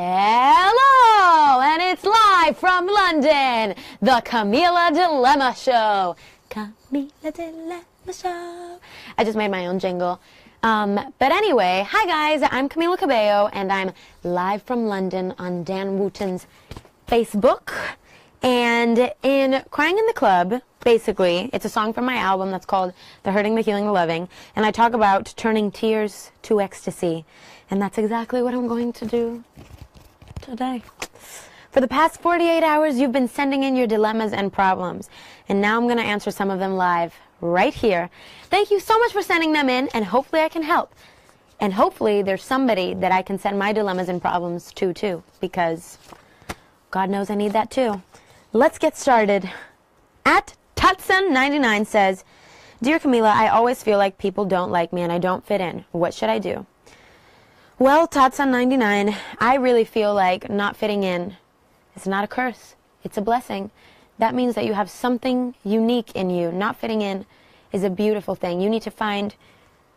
Hello! And it's live from London, the Camila Dilemma Show. Camila Dilemma Show. I just made my own jingle. But anyway, hi guys, I'm Camila Cabello, and I'm live from London on Dan Wooten's Facebook. And in Crying in the Club, basically, it's a song from my album that's called The Hurting, the Healing, the Loving. And I talk about turning tears to ecstasy. And that's exactly what I'm going to do today. For the past 48 hours, you've been sending in your dilemmas and problems. And now I'm going to answer some of them live right here. Thank you so much for sending them in, and hopefully I can help. And hopefully there's somebody that I can send my dilemmas and problems to, too. Because God knows I need that, too. Let's get started. At Tutson99 says, Dear Camila, I always feel like people don't like me and I don't fit in. What should I do? Well, Tutson99, I really feel like not fitting in is not a curse. It's a blessing. That means that you have something unique in you. Not fitting in is a beautiful thing. You need to find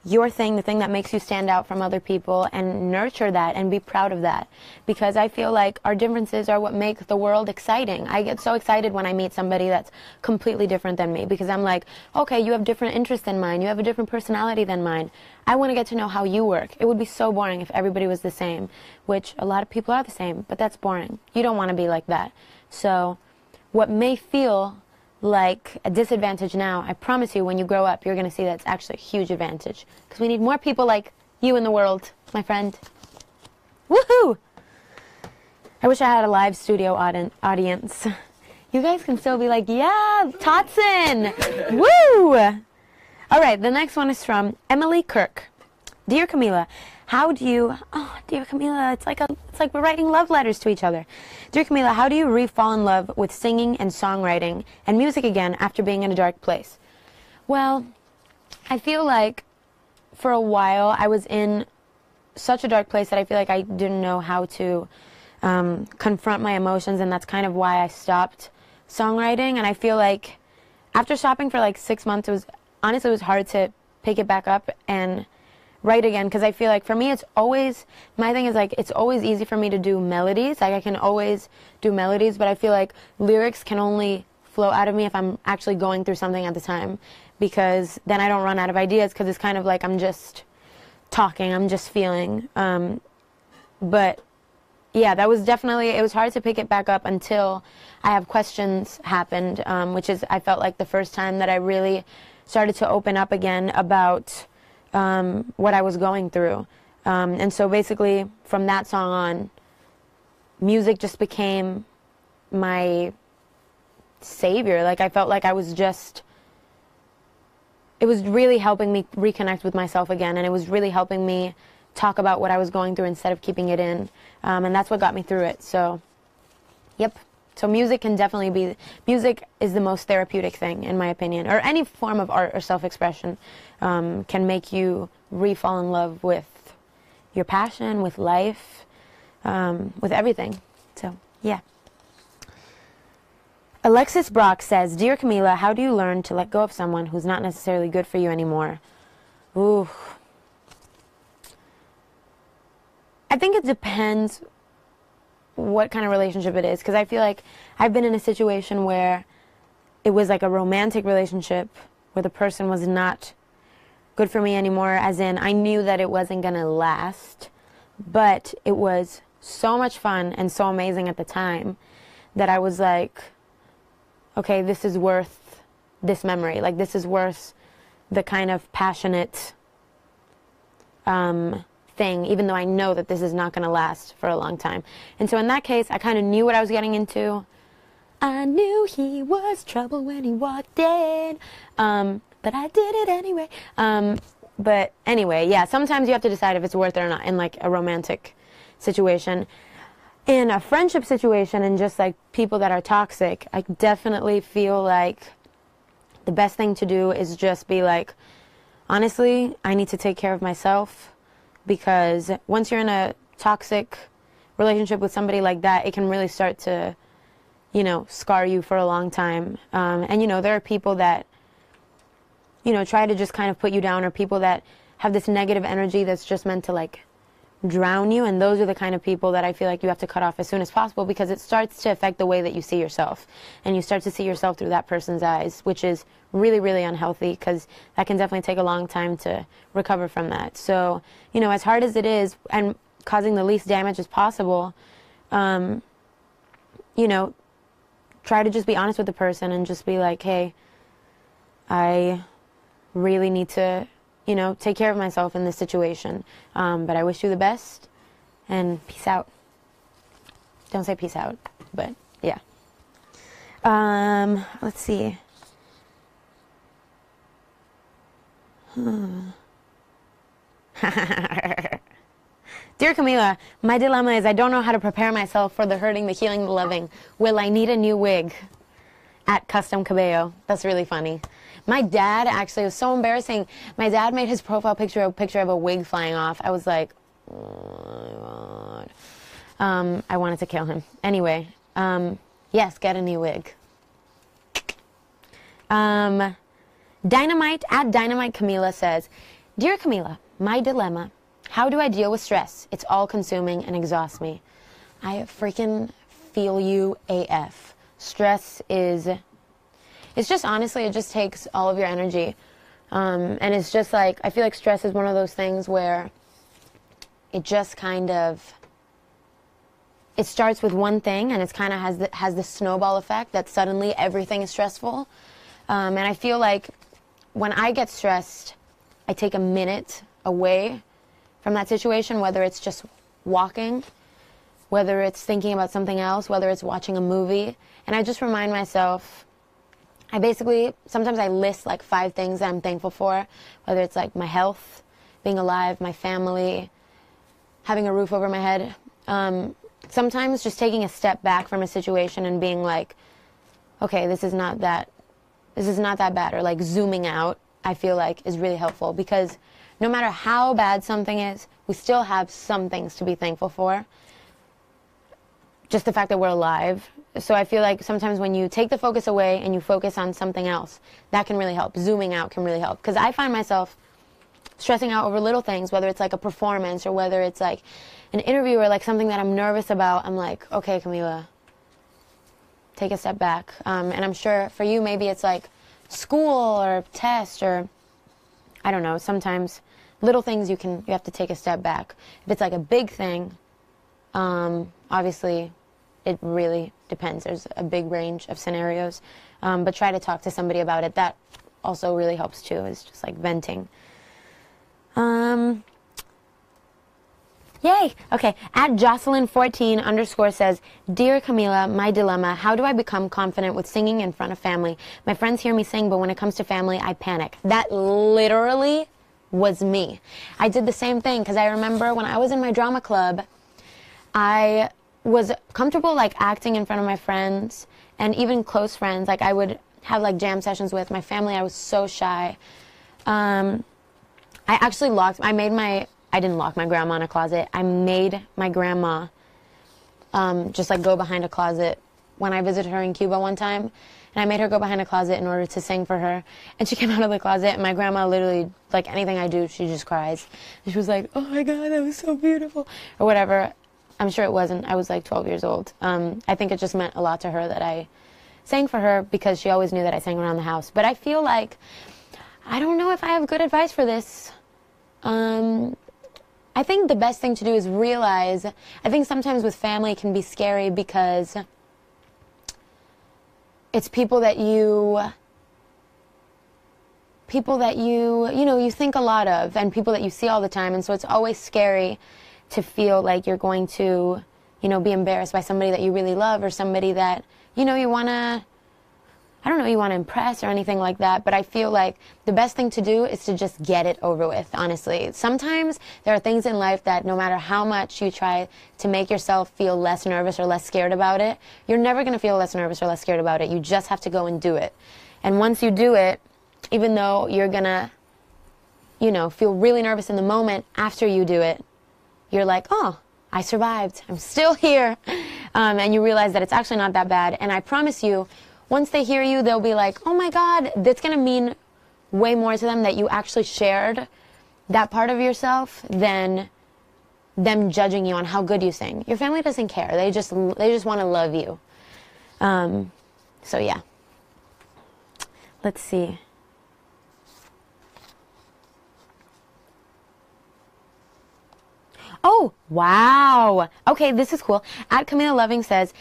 your thing, the thing that makes you stand out from other people, and nurture that and be proud of that. Because I feel like our differences are what make the world exciting. I get so excited when I meet somebody that's completely different than me, because I'm like, okay, you have different interests than mine, you have a different personality than mine. I want to get to know how you work. It would be so boring if everybody was the same, which a lot of people are the same, but that's boring. You don't want to be like that. So what may feel like a disadvantage now, I promise you when you grow up, you're going to see that's actually a huge advantage. Because we need more people like you in the world, my friend. Woohoo! I wish I had a live studio audience. You guys can still be like, yeah, Totson! Woo! All right, the next one is from Emily Kirk. Dear Camila, how do you... Oh, dear Camila, it's like we're writing love letters to each other. Dear Camila, how do you re-fall in love with singing and songwriting and music again after being in a dark place? Well, I feel like for a while I was in such a dark place that I feel like I didn't know how to confront my emotions, and that's kind of why I stopped songwriting. And I feel like after stopping for like 6 months, honestly, it was hard to pick it back up and write again, because I feel like for me it's always, my thing is like it's always easy for me to do melodies, like I can always do melodies, but I feel like lyrics can only flow out of me if I'm actually going through something at the time, because then I don't run out of ideas, because it's kind of like I'm just talking, I'm just feeling. But yeah, that was definitely, it was hard to pick it back up until I Have Questions happened, which is, I felt like the first time that I really started to open up again about what I was going through. And so basically from that song on, music just became my savior. Like I felt like I was just, it was really helping me reconnect with myself again, and it was really helping me talk about what I was going through instead of keeping it in. And that's what got me through it. So, yep. So music can definitely be, music is the most therapeutic thing, in my opinion, or any form of art or self-expression can make you re-fall in love with your passion, with life, with everything. So, yeah. Alexis Brock says, Dear Camila, how do you learn to let go of someone who's not necessarily good for you anymore? Ooh. I think it depends what kind of relationship it is, because I feel like I've been in a situation where it was like a romantic relationship where the person was not good for me anymore, as in I knew that it wasn't going to last, but it was so much fun and so amazing at the time that I was like, okay, this is worth this memory, like this is worth the kind of passionate thing, even though I know that this is not going to last for a long time. And so in that case, I kind of knew what I was getting into. I knew he was trouble when he walked in, but I did it anyway. But anyway, yeah, sometimes you have to decide if it's worth it or not in like a romantic situation. In a friendship situation and just like people that are toxic, I definitely feel like the best thing to do is just be like, honestly, I need to take care of myself. Because once you're in a toxic relationship with somebody like that, it can really start to, you know, scar you for a long time. And, you know, there are people that, you know, try to just kind of put you down, or people that have this negative energy that's just meant to, like, drown you, and those are the kind of people that I feel like you have to cut off as soon as possible, because it starts to affect the way that you see yourself, and you start to see yourself through that person's eyes, which is really, really unhealthy, because that can definitely take a long time to recover from that. So, you know, as hard as it is, and causing the least damage as possible, you know, try to just be honest with the person and just be like, hey, I really need to, you know, take care of myself in this situation. But I wish you the best, and peace out. Don't say peace out, but yeah. Let's see. Dear Camila, my dilemma is I don't know how to prepare myself for the hurting, the healing, the loving. Will I need a new wig? At Custom Cabello. That's really funny. My dad, actually, it was so embarrassing. My dad made his profile picture a picture of a wig flying off. I was like, oh my God. I wanted to kill him. Anyway, yes, get a new wig. Dynamite, at Dynamite Camila says, Dear Camila, my dilemma, how do I deal with stress? It's all consuming and exhausts me. I freaking feel you AF. Stress is, it's just, honestly, it just takes all of your energy. And it's just like, I feel like stress is one of those things where it just kind of, it starts with one thing, and it's kind of has this snowball effect that suddenly everything is stressful. And I feel like when I get stressed, I take a minute away from that situation, whether it's just walking, whether it's thinking about something else, whether it's watching a movie. And I just remind myself, sometimes I list like 5 things that I'm thankful for, whether it's like my health, being alive, my family, having a roof over my head. Sometimes just taking a step back from a situation and being like, okay, this is not that bad, or like zooming out, I feel like is really helpful, because no matter how bad something is, we still have some things to be thankful for. Just the fact that we're alive. So I feel like sometimes when you take the focus away and you focus on something else, that can really help. Zooming out can really help. Because I find myself stressing out over little things, whether it's like a performance or whether it's like an interview or like something that I'm nervous about. I'm like, okay, Camila, take a step back. And I'm sure for you, maybe it's like school or test, or I don't know, sometimes little things you have to take a step back. If it's like a big thing, obviously it really depends. There's a big range of scenarios, but try to talk to somebody about it. That also really helps too, is just like venting. Yay! Okay, at Jocelyn14_ says, Dear Camila, my dilemma, how do I become confident with singing in front of family? My friends hear me sing, but when it comes to family, I panic. That literally was me. I did the same thing, because I remember when I was in my drama club, I was comfortable like acting in front of my friends, and even close friends. Like I would have like jam sessions with my family. I was so shy. I actually I didn't lock my grandma in a closet. I made my grandma just like go behind a closet when I visited her in Cuba one time. And I made her go behind a closet in order to sing for her. And she came out of the closet, and my grandma literally, like anything I do, she just cries. And she was like, oh my God, that was so beautiful. Or whatever. I'm sure it wasn't. I was like 12 years old. I think it just meant a lot to her that I sang for her, because she always knew that I sang around the house. But I feel like, I don't know if I have good advice for this. I think the best thing to do is realize, I think sometimes with family it can be scary because it's people that you you think a lot of, and people that you see all the time. And so it's always scary to feel like you're going to, be embarrassed by somebody that you really love, or somebody that, you want to, you want to impress or anything like that. But I feel like the best thing to do is to just get it over with, honestly. Sometimes there are things in life that no matter how much you try to make yourself feel less nervous or less scared about it, you're never going to feel less nervous or less scared about it. You just have to go and do it. And once you do it, even though you're going to, feel really nervous in the moment, after you do it, you're like, oh, I survived. I'm still here. And you realize that it's actually not that bad. And I promise you, once they hear you, they'll be like, oh my God, that's going to mean way more to them that you actually shared that part of yourself than them judging you on how good you sing. Your family doesn't care. They just want to love you. So yeah. Let's see. Oh, wow. Okay, this is cool. At Camila Loving says,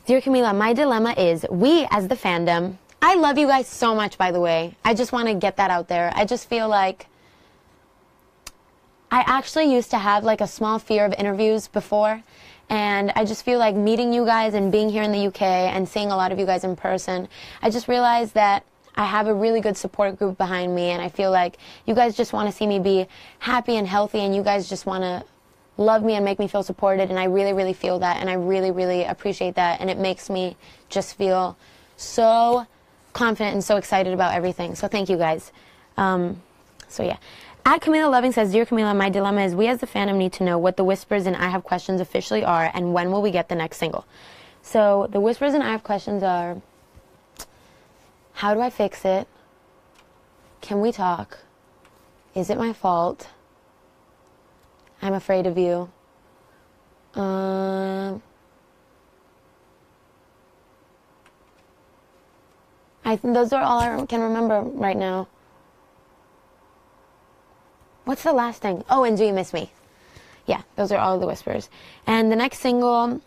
Dear Camila, my dilemma is, we as the fandom, I love you guys so much, by the way. I just want to get that out there. I just feel like I actually used to have like a small fear of interviews before, and I just feel like meeting you guys and being here in the UK and seeing a lot of you guys in person, I just realized that I have a really good support group behind me, and I feel like you guys just want to see me be happy and healthy, and you guys just want to love me and make me feel supported, and I really, really feel that, and I really, really appreciate that, and it makes me just feel so confident and so excited about everything. So thank you guys. So yeah. At Camila Loving says, Dear Camila, my dilemma is we as the fandom need to know what the Whispers and I Have Questions officially are, and when will we get the next single. So the Whispers and I Have Questions are, how do I fix it? Can we talk? Is it my fault? I'm afraid of you. I think those are all I can remember right now. What's the last thing? Oh, and Do You Miss Me? Yeah, those are all the Whispers. And the next single,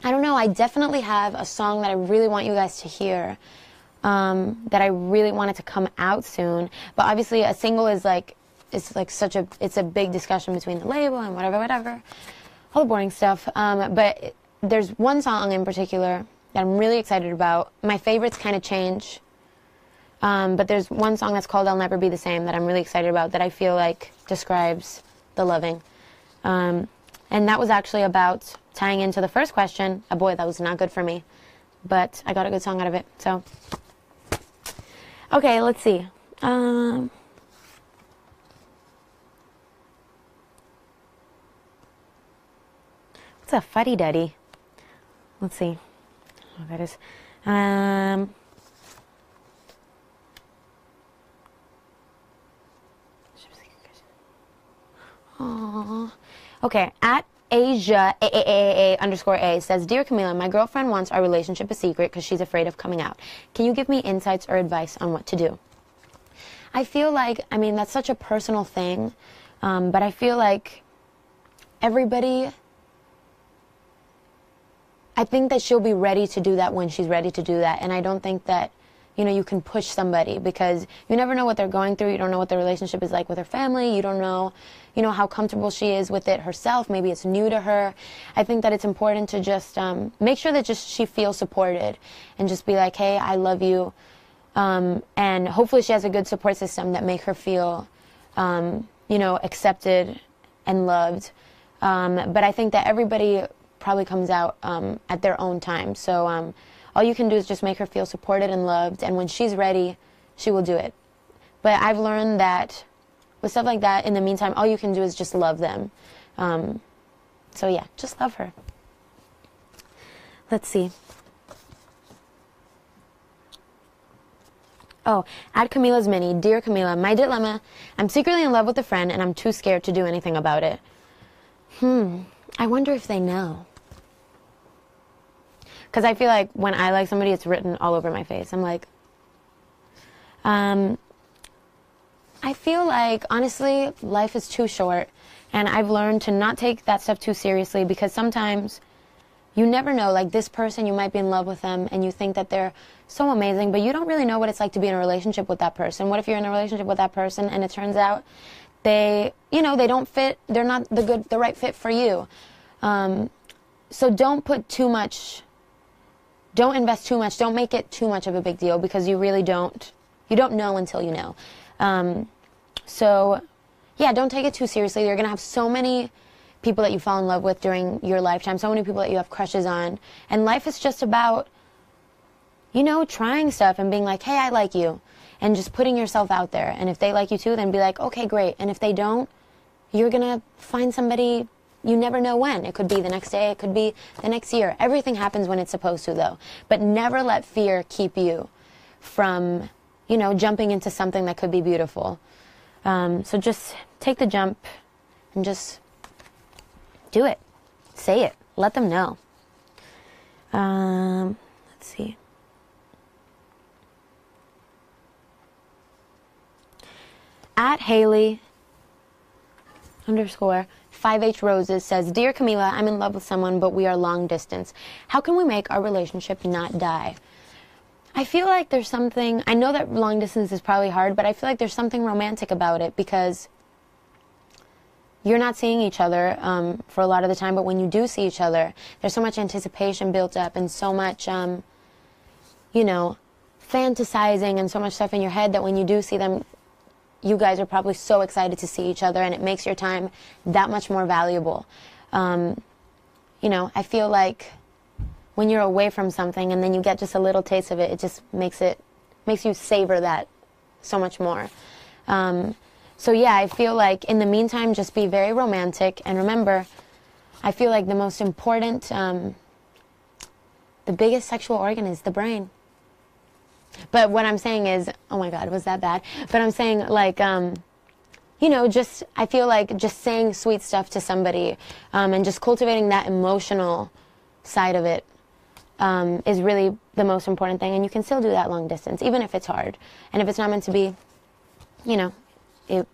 I don't know, I definitely have a song that I really want you guys to hear, that I really want it to come out soon. But obviously a single is like, it's a big discussion between the label and whatever, all the boring stuff. But there's one song in particular that I'm really excited about. My favorites kind of change, but there's one song that's called I'll Never Be the Same that I'm really excited about, that I feel like describes the loving. And that was actually about tying into the first question. Oh boy, that was not good for me, but I got a good song out of it. So, okay, let's see. What's a fuddy-duddy? Let's see. Oh, that is. Aww. Okay. At Asia _A says, Dear Camila, my girlfriend wants our relationship a secret because she's afraid of coming out. Can you give me insights or advice on what to do? I feel like, I mean, that's such a personal thing, but I feel like everybody, I think that she'll be ready to do that when she's ready to do that. And I don't think that, you know, you can push somebody, because you never know what they're going through. You don't know what their relationship is like with her family. You don't know, you know, how comfortable she is with it herself. Maybe it's new to her. I think that it's important to just make sure that just she feels supported, and just be like, hey, I love you. And hopefully she has a good support system that make her feel, you know, accepted and loved. But I think that everybody probably comes out at their own time. So all you can do is just make her feel supported and loved, and when she's ready, she will do it. But I've learned that with stuff like that, in the meantime, all you can do is just love them. So yeah, just love her. Let's see. Oh, at Camila's Mini, Dear Camila, my dilemma, I'm secretly in love with a friend and I'm too scared to do anything about it. I wonder if they know. Because I feel like when I like somebody, it's written all over my face. I'm like, I feel like, honestly, life is too short. And I've learned to not take that stuff too seriously, because sometimes you never know. Like, this person, you might be in love with them and you think that they're so amazing, but you don't really know what it's like to be in a relationship with that person. What if you're in a relationship with that person and it turns out they, you know, they don't fit, they're not the right fit for you. So don't put too much, don't invest too much, don't make it too much of a big deal, because you really don't know until you know. So yeah, don't take it too seriously. You're going to have so many people that you fall in love with during your lifetime, so many people that you have crushes on, and life is just about, you know, trying stuff and being like, hey, I like you, and just putting yourself out there. And if they like you too, then be like, okay, great. And if they don't, you're going to find somebody. You never know when. It could be the next day. It could be the next year. Everything happens when it's supposed to, though. But never let fear keep you from, you know, jumping into something that could be beautiful. So just take the jump and just Do it. Say it. Let them know. Let's see. At Haley _ 5H Roses says, Dear Camila, I'm in love with someone, but we are long distance. How can we make our relationship not die? I feel like there's something, I know that long distance is probably hard, but I feel like there's something romantic about it because you're not seeing each other for a lot of the time, but when you do see each other, there's so much anticipation built up and so much, you know, fantasizing and so much stuff in your head that when you do see them, you guys are probably so excited to see each other, and it makes your time that much more valuable. You know, I feel like when you're away from something and then you get just a little taste of it, it just makes you savor that so much more. So yeah, I feel like in the meantime, just be very romantic. And remember, I feel like the most important, the biggest sexual organ is the brain. But what I'm saying is, oh my God, was that bad? But I'm saying, like, you know, just, I feel like just saying sweet stuff to somebody and just cultivating that emotional side of it is really the most important thing. And you can still do that long distance, even if it's hard. And if it's not meant to be, you know, it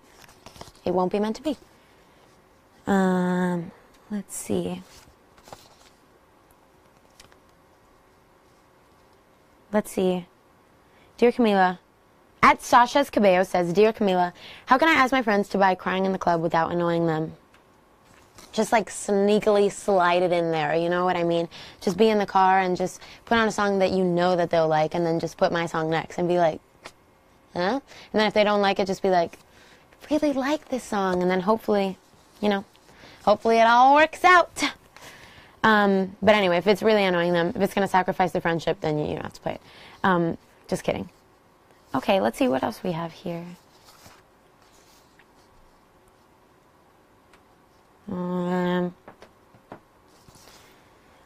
won't be meant to be. Let's see. Dear Camila, at Sasha's Cabello says, Dear Camila, how can I ask my friends to buy Crying in the Club without annoying them? Just like sneakily slide it in there, you know what I mean? Just be in the car and just put on a song that you know that they'll like, and then just put my song next and be like, huh? And then if they don't like it, just be like, really like this song, and then hopefully, you know, hopefully it all works out. But anyway, if it's really annoying them, if it's going to sacrifice the friendship, then you don't have to play it. Just kidding. Okay, let's see what else we have here.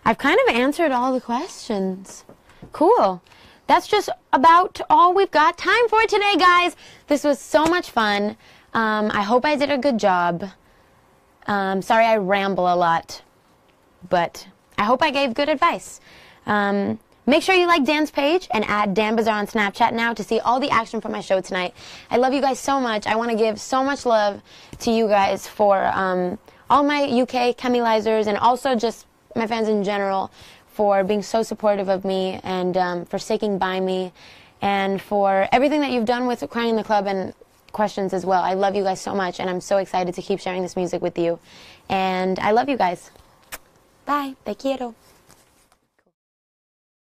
I've kind of answered all the questions. Cool. That's just about all we've got time for today, guys. This was so much fun. I hope I did a good job. Sorry I ramble a lot, but I hope I gave good advice. Make sure you like Dan's page and add Dan Bazaar on Snapchat now to see all the action from my show tonight. I love you guys so much. I want to give so much love to you guys for all my UK Camilizers and also just my fans in general for being so supportive of me and for sticking by me and for everything that you've done with Crying in the Club and questions as well. I love you guys so much, and I'm so excited to keep sharing this music with you. And I love you guys. Bye. Te quiero.